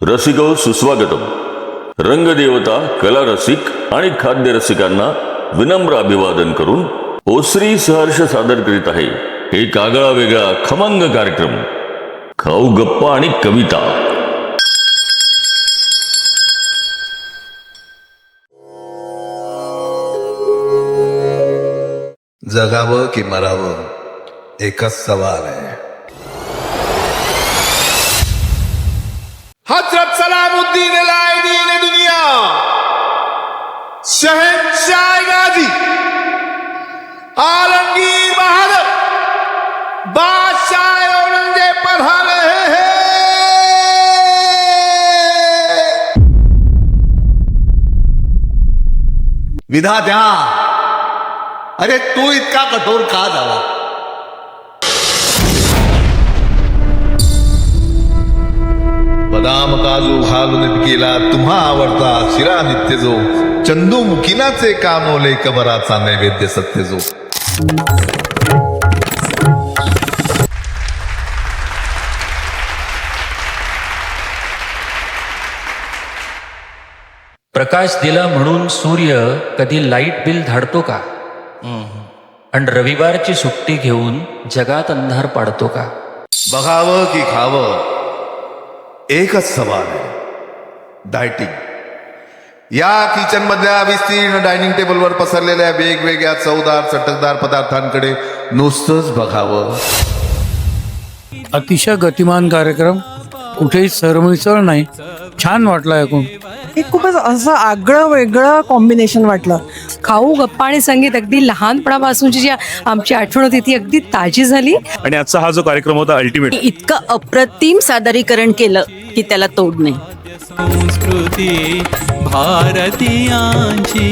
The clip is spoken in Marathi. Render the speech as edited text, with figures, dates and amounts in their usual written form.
रसिको सुस्वागतम. रंगदेवता, कला रसिक आणि खाद्य रसिकांना विनम्र अभिवादन करून ओसरी सहर्ष सादर करीत आहे एक आगळा वेगळा खमंग कार्यक्रम, खाऊ गप्पा आणि कविता. जगावं की मरावं एकच सवाल आहे. हजरत सलामुद्दीन लाइदीन दुनिया शहंशाह गाजी आलमगीर बहादुर बादशाह औरंगजेब पधार रहे हैं. विधात्या, अरे तू इतका कठोर का झाला? बदाम काजू घालून केला तुम्हा आवडता शिरा नित्य जो, चंदू मुकिनाचे कामोले कबराचा नैवेद्य सत्य जो. प्रकाश दिला म्हणून सूर्य कधी लाईट बिल धाडतो का? आणि रविवारची सुट्टी घेऊन जगात अंधार पाडतो का? बघावं की खावं एकच सवाल आहे. डायटिंग. या किचन मधल्या विस्तीर्ण डायनिंग टेबलवर पसरलेल्या वेगवेगळ्या चवदार चटकदार पदार्थांकडे नुसतंच बघावं. अतिशय गतिमान कार्यक्रम, कुठेही सरमिसळ नाही. छान वाटलं ऐकून. हे खूपच असं आगळं वेगळं कॉम्बिनेशन वाटलं. खाऊ गप्पा आणि संगीत अगदी लहानपणापासूनची जी आमची आठवण होती ती अगदी ताजी झाली. आणि आजचा हा जो कार्यक्रम होता अल्टिमेट, इतकं अप्रतिम सादरीकरण केलं की त्याला तोड नाही. संस्कृती भारतीयांची